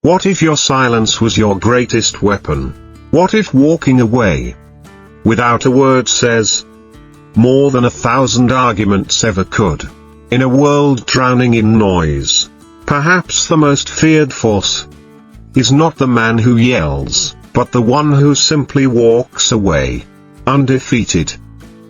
What if your silence was your greatest weapon? What if walking away without a word says more than 1,000 arguments ever could? In a world drowning in noise, perhaps the most feared force is not the man who yells, but the one who simply walks away, undefeated.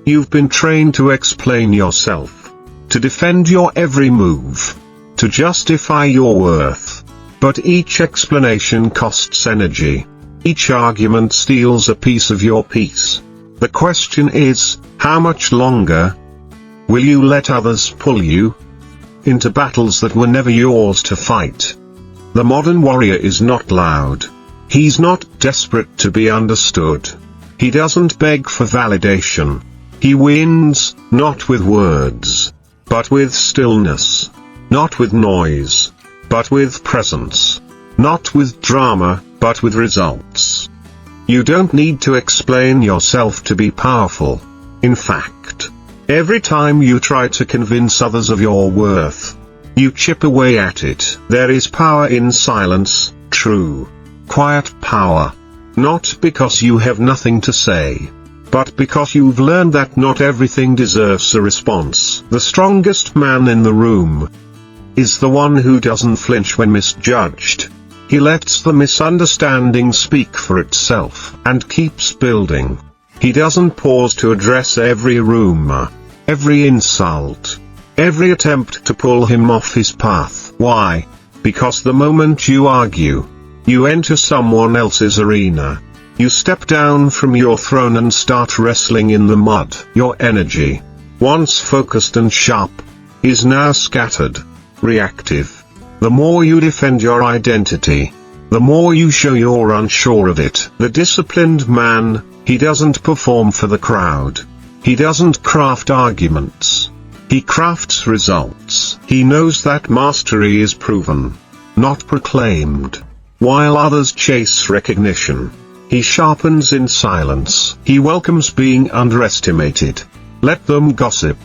You've been trained to explain yourself, to defend your every move, to justify your worth. But each explanation costs energy. Each argument steals a piece of your peace. The question is, how much longer will you let others pull you into battles that were never yours to fight? The modern warrior is not loud. He's not desperate to be understood. He doesn't beg for validation. He wins, not with words, but with stillness. Not with noise, but with presence. Not with drama, but with results. You don't need to explain yourself to be powerful. In fact, every time you try to convince others of your worth, you chip away at it. There is power in silence, true, quiet power. Not because you have nothing to say, but because you've learned that not everything deserves a response. The strongest man in the room is the one who doesn't flinch when misjudged. He lets the misunderstanding speak for itself and keeps building. He doesn't pause to address every rumor, every insult, every attempt to pull him off his path. Why? Because the moment you argue, you enter someone else's arena. You step down from your throne and start wrestling in the mud. Your energy, once focused and sharp, is now scattered, reactive. The more you defend your identity, the more you show you're unsure of it. The disciplined man, he doesn't perform for the crowd. He doesn't craft arguments. He crafts results. He knows that mastery is proven, not proclaimed. While others chase recognition, he sharpens in silence. He welcomes being underestimated. Let them gossip.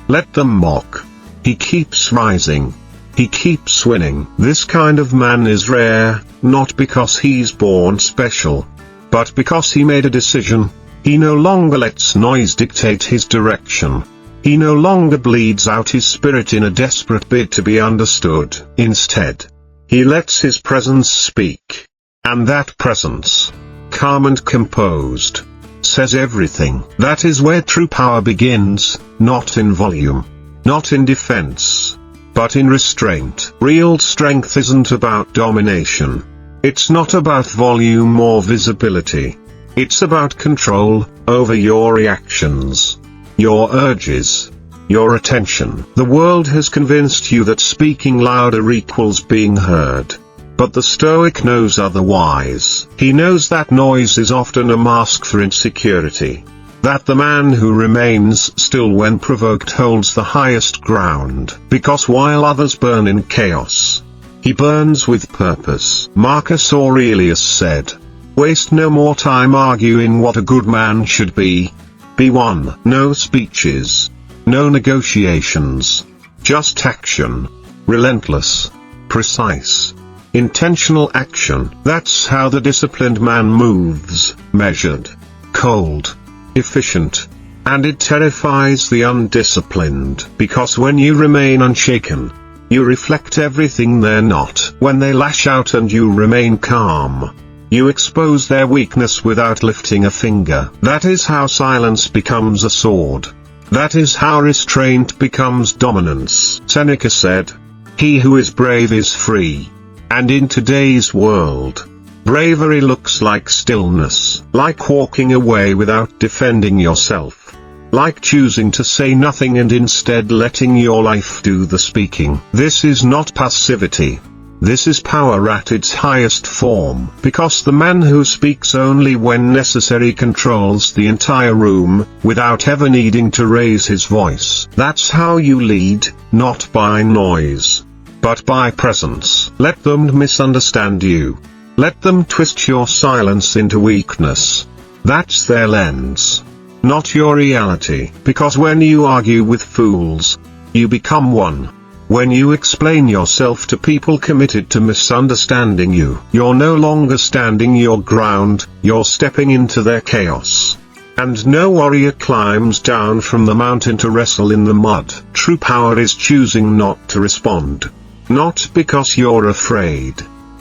Let them mock. He keeps rising. He keeps winning. This kind of man is rare, not because he's born special, but because he made a decision. He no longer lets noise dictate his direction. He no longer bleeds out his spirit in a desperate bid to be understood. Instead, he lets his presence speak. And that presence, calm and composed, says everything. That is where true power begins, not in volume, not in defense, but in restraint. Real strength isn't about domination. It's not about volume or visibility. It's about control over your reactions, your urges, your attention. The world has convinced you that speaking louder equals being heard. But the Stoic knows otherwise. He knows that noise is often a mask for insecurity. That the man who remains still when provoked holds the highest ground. Because while others burn in chaos, he burns with purpose. Marcus Aurelius said, "Waste no more time arguing what a good man should be. Be one." No speeches, no negotiations, just action. Relentless, precise, intentional action. That's how the disciplined man moves, measured, cold, efficient. And it terrifies the undisciplined, because when you remain unshaken, you reflect everything they're not. When they lash out and you remain calm, you expose their weakness without lifting a finger. That is how silence becomes a sword. That is how restraint becomes dominance. Seneca said, "He who is brave is free." And in today's world, bravery looks like stillness, like walking away without defending yourself, like choosing to say nothing and instead letting your life do the speaking. This is not passivity. This is power at its highest form. Because the man who speaks only when necessary controls the entire room, without ever needing to raise his voice. That's how you lead, not by noise, but by presence. Let them misunderstand you. Let them twist your silence into weakness. That's their lens, not your reality. Because when you argue with fools, you become one. When you explain yourself to people committed to misunderstanding you, you're no longer standing your ground, you're stepping into their chaos. And no warrior climbs down from the mountain to wrestle in the mud. True power is choosing not to respond. Not because you're afraid,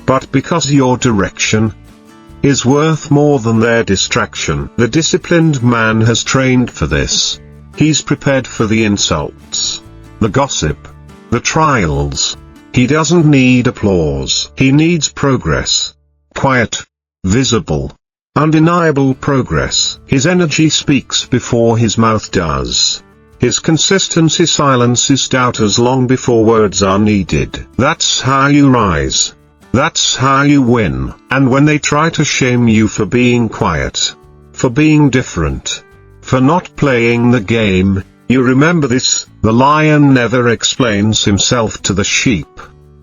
but because your direction is worth more than their distraction. The disciplined man has trained for this. He's prepared for the insults, the gossip, the trials. He doesn't need applause. He needs progress. Quiet, visible, undeniable progress. His energy speaks before his mouth does. His consistency silences doubters long before words are needed. That's how you rise. That's how you win. And when they try to shame you for being quiet, for being different, for not playing the game, you remember this: the lion never explains himself to the sheep.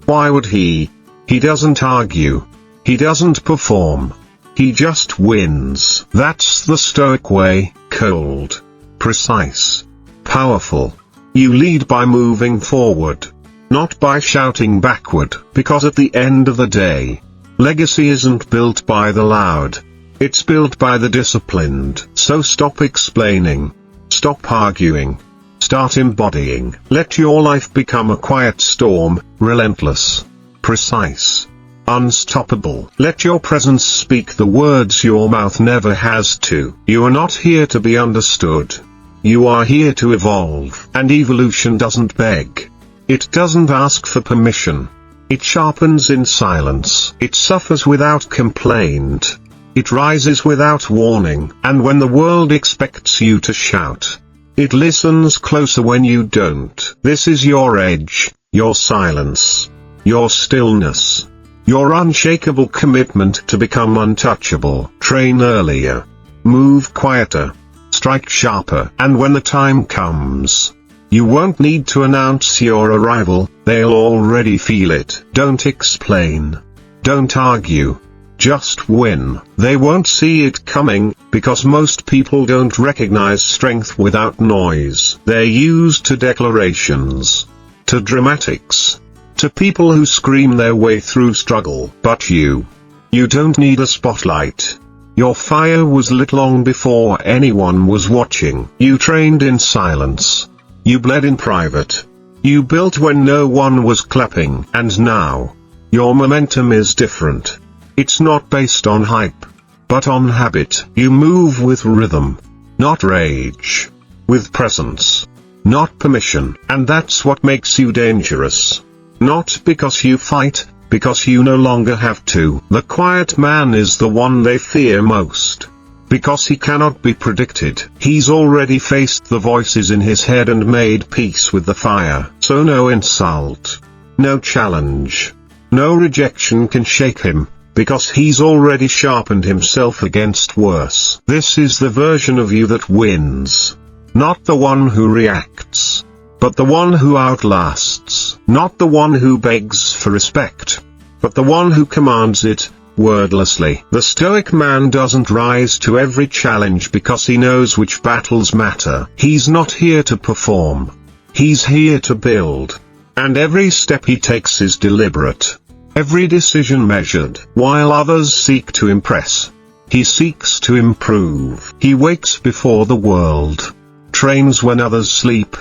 Why would he? He doesn't argue. He doesn't perform. He just wins. That's the Stoic way: cold, precise, powerful. You lead by moving forward, not by shouting backward, because at the end of the day, legacy isn't built by the loud. It's built by the disciplined. So stop explaining. Stop arguing. Start embodying. Let your life become a quiet storm, relentless, precise, unstoppable. Let your presence speak the words your mouth never has to. You are not here to be understood. You are here to evolve. And evolution doesn't beg. It doesn't ask for permission. It sharpens in silence. It suffers without complaint. It rises without warning. And when the world expects you to shout, it listens closer when you don't. This is your edge, your silence, your stillness, your unshakable commitment to become untouchable. Train earlier. Move quieter. Strike sharper. And when the time comes, you won't need to announce your arrival, they'll already feel it. Don't explain. Don't argue. Just win. They won't see it coming, because most people don't recognize strength without noise. They're used to declarations, to dramatics, to people who scream their way through struggle. But you don't need a spotlight. Your fire was lit long before anyone was watching. You trained in silence. You bled in private. You built when no one was clapping. And now, your momentum is different. It's not based on hype, but on habit. You move with rhythm, not rage. With presence, not permission. And that's what makes you dangerous. Not because you fight, because you no longer have to. The quiet man is the one they fear most, because he cannot be predicted. He's already faced the voices in his head and made peace with the fire. So no insult, no challenge, no rejection can shake him, because he's already sharpened himself against worse. This is the version of you that wins. Not the one who reacts, but the one who outlasts. Not the one who begs for respect, but the one who commands it, wordlessly. The Stoic man doesn't rise to every challenge because he knows which battles matter. He's not here to perform. He's here to build. And every step he takes is deliberate. Every decision measured. While others seek to impress, he seeks to improve. He wakes before the world, trains when others sleep,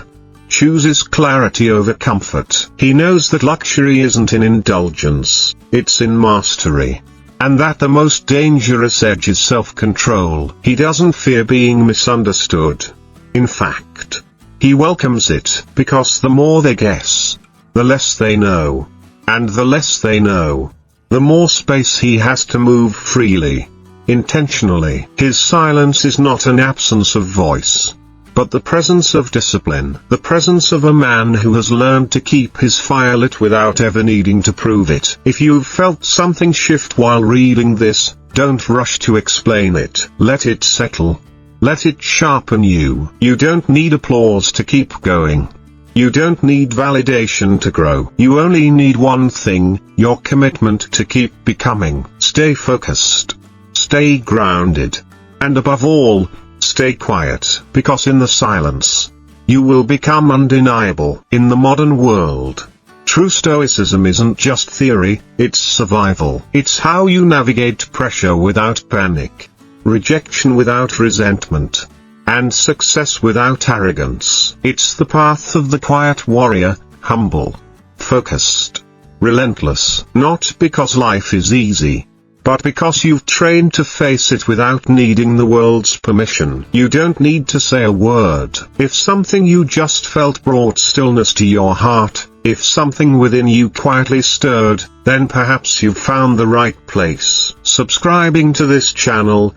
chooses clarity over comfort. He knows that luxury isn't in indulgence, it's in mastery. And that the most dangerous edge is self-control. He doesn't fear being misunderstood. In fact, he welcomes it, because the more they guess, the less they know. And the less they know, the more space he has to move freely, intentionally. His silence is not an absence of voice, but the presence of discipline. The presence of a man who has learned to keep his fire lit without ever needing to prove it. If you've felt something shift while reading this, don't rush to explain it. Let it settle. Let it sharpen you. You don't need applause to keep going. You don't need validation to grow. You only need one thing: your commitment to keep becoming. Stay focused. Stay grounded. And above all, stay quiet. Because in the silence, you will become undeniable. In the modern world, True Stoicism isn't just theory, it's survival. It's how you navigate pressure without panic, rejection without resentment, and success without arrogance. It's the path of the quiet warrior, humble, focused, relentless. Not because life is easy, but because you've trained to face it without needing the world's permission. You don't need to say a word. If something you just felt brought stillness to your heart, if something within you quietly stirred, then perhaps you've found the right place. Subscribing to this channel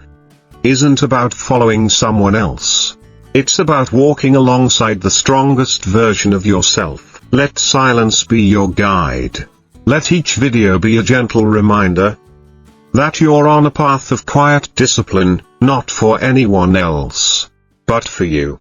isn't about following someone else. It's about walking alongside the strongest version of yourself. Let silence be your guide. Let each video be a gentle reminder that you're on a path of quiet discipline, not for anyone else, but for you.